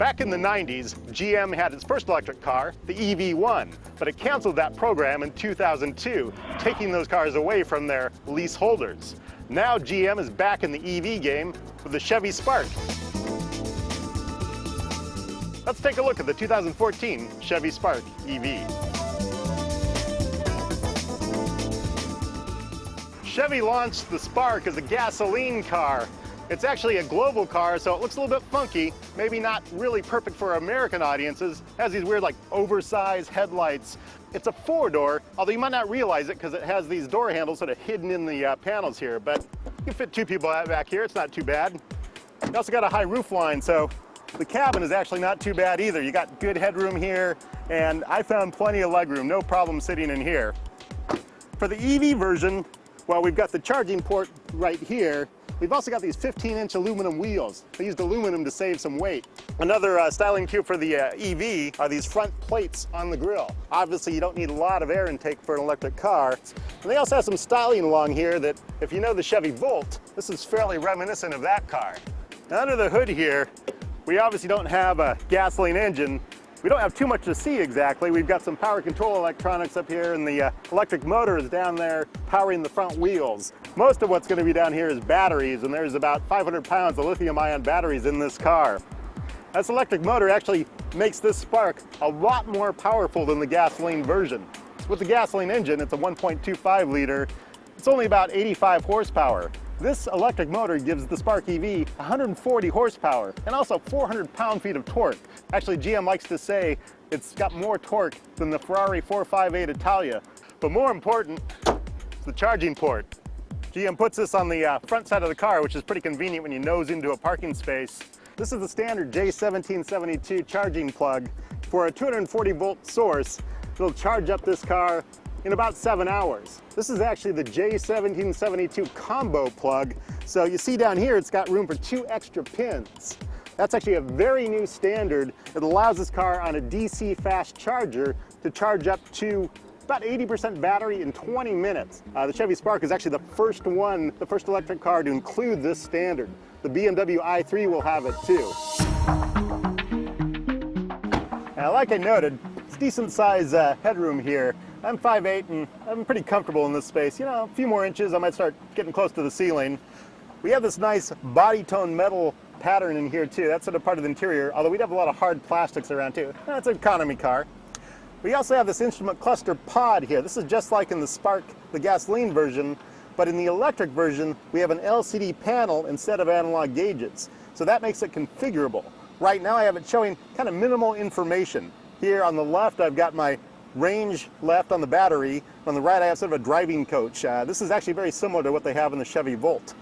Back in the 90s, GM had its first electric car, the EV1, but it canceled that program in 2002, taking those cars away from their leaseholders. Now GM is back in the EV game with the Chevy Spark. Let's take a look at the 2014 Chevy Spark EV. Chevy launched the Spark as a gasoline car. It's actually a global car, so it looks a little bit funky, maybe not really perfect for American audiences. It has these weird, like, oversized headlights. It's a four-door, although you might not realize it because it has these door handles sort of hidden in the panels here, but you can fit two people back here. It's not too bad. You also got a high roof line, so the cabin is actually not too bad either. You got good headroom here, and I found plenty of legroom, no problem sitting in here. For the EV version, well, we've got the charging port right here. We've also got these 15-inch aluminum wheels. They used aluminum to save some weight. Another styling cue for the EV are these front plates on the grille. Obviously, you don't need a lot of air intake for an electric car. And they also have some styling along here that, if you know the Chevy Volt, this is fairly reminiscent of that car. Now, under the hood here, we obviously don't have a gasoline engine. We don't have too much to see exactly. We've got some power control electronics up here, and the electric motor is down there powering the front wheels. Most of what's going to be down here is batteries, and there's about 500 pounds of lithium-ion batteries in this car. This electric motor actually makes this Spark a lot more powerful than the gasoline version. With the gasoline engine, it's a 1.25 liter. It's only about 85 horsepower. This electric motor gives the Spark EV 140 horsepower and also 400 pound-feet of torque. Actually, GM likes to say it's got more torque than the Ferrari 458 Italia. But more important, it's the charging port. GM puts this on the front side of the car, which is pretty convenient when you nose into a parking space. This is the standard J1772 charging plug for a 240 volt source. It'll charge up this car in about 7 hours. This is actually the J1772 combo plug. So you see down here, it's got room for 2 extra pins. That's actually a very new standard that allows this car on a DC fast charger to charge up to about 80% battery in 20 minutes. The Chevy Spark is actually the first electric car to include this standard. The BMW i3 will have it too. Now, like I noted, it's decent size headroom here. I'm 5'8", and I'm pretty comfortable in this space. You know, a few more inches, I might start getting close to the ceiling. We have this nice body tone metal pattern in here too. That's sort of part of the interior, although we'd have a lot of hard plastics around too. It's an economy car. We also have this instrument cluster pod here. This is just like in the Spark, the gasoline version, but in the electric version, we have an LCD panel instead of analog gauges. So that makes it configurable. Right now I have it showing kind of minimal information. Here on the left, I've got my range left on the battery. On the right, I have sort of a driving coach. This is actually very similar to what they have in the Chevy Volt.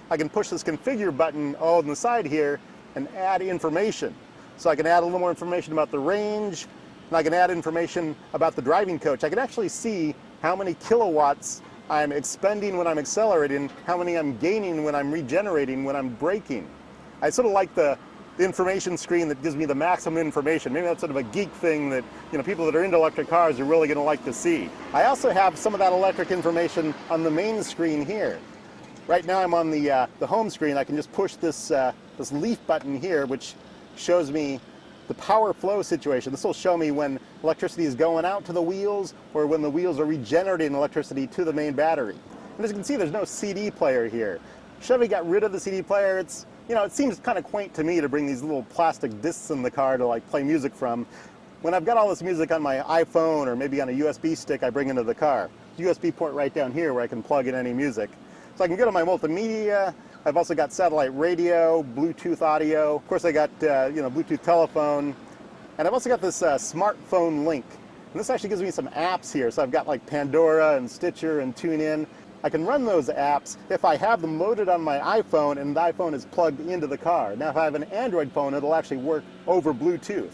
I can push this configure button on the side here and add information. So I can add a little more information about the range, and I can add information about the driving coach. I can actually see how many kilowatts I'm expending when I'm accelerating, how many I'm gaining when I'm regenerating, when I'm braking. I sort of like the information screen that gives me the maximum information. Maybe that's sort of a geek thing that, you know, people that are into electric cars are really going to like to see. I also have some of that electric information on the main screen here. Right now I'm on the home screen. I can just push this leaf button here, which shows me the power flow situation. This will show me when electricity is going out to the wheels or when the wheels are regenerating electricity to the main battery. And as you can see, there's no CD player here. Chevy got rid of the CD player. It's, you know, it seems kind of quaint to me to bring these little plastic discs in the car to like play music from. When I've got all this music on my iPhone or maybe on a USB stick I bring into the car. USB port right down here where I can plug in any music. So I can go to my multimedia. I've also got satellite radio, Bluetooth audio. Of course I got Bluetooth telephone. And I've also got this smartphone link. And this actually gives me some apps here. So I've got like Pandora and Stitcher and TuneIn. I can run those apps if I have them loaded on my iPhone and the iPhone is plugged into the car. Now if I have an Android phone, it'll actually work over Bluetooth.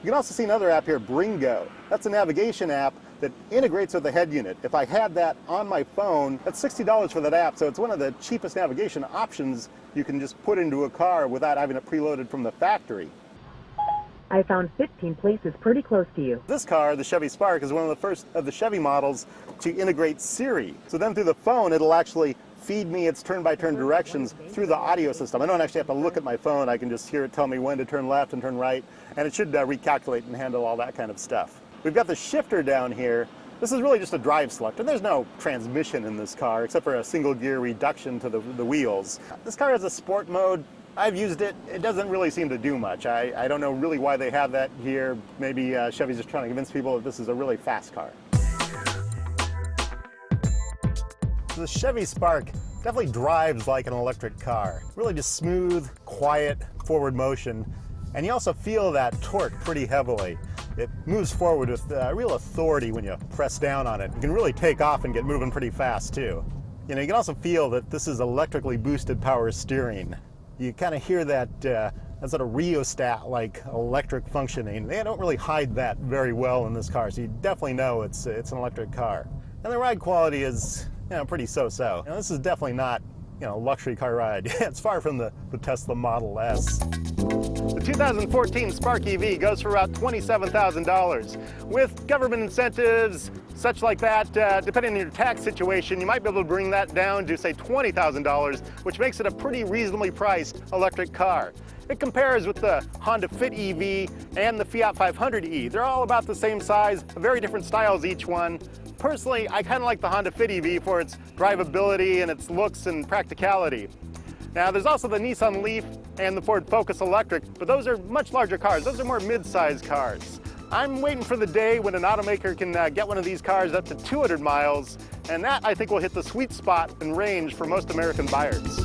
You can also see another app here, Bringo. That's a navigation app that integrates with the head unit. If I had that on my phone, that's $60 for that app, so it's one of the cheapest navigation options you can just put into a car without having it preloaded from the factory. I found 15 places pretty close to you. This car, the Chevy Spark, is one of the first of the Chevy models to integrate Siri. So then through the phone, it'll actually feed me its turn-by-turn directions through the audio system. I don't actually have to look at my phone. I can just hear it tell me when to turn left and turn right, and it should recalculate and handle all that kind of stuff. We've got the shifter down here. This is really just a drive selector. There's no transmission in this car except for a single gear reduction to the wheels. This car has a sport mode. I've used it. It doesn't really seem to do much. I don't know really why they have that here. Maybe Chevy's just trying to convince people that this is a really fast car. The Chevy Spark definitely drives like an electric car. Really just smooth, quiet, forward motion. And you also feel that torque pretty heavily. It moves forward with real authority when you press down on it. You can really take off and get moving pretty fast too. You know, you can also feel that this is electrically boosted power steering. You kind of hear that sort of rheostat-like electric functioning. They don't really hide that very well in this car, so you definitely know it's an electric car. And the ride quality is, you know, pretty so-so. You know, this is definitely not, you know, a luxury car ride. It's far from the Tesla Model S. The 2014 Spark EV goes for about $27,000. With government incentives, such like that, depending on your tax situation, you might be able to bring that down to, say, $20,000, which makes it a pretty reasonably priced electric car. It compares with the Honda Fit EV and the Fiat 500e. They're all about the same size, very different styles each one. Personally, I kind of like the Honda Fit EV for its drivability and its looks and practicality. Now, there's also the Nissan Leaf and the Ford Focus Electric, but those are much larger cars. Those are more mid-sized cars. I'm waiting for the day when an automaker can get one of these cars up to 200 miles, and that, I think, will hit the sweet spot and range for most American buyers.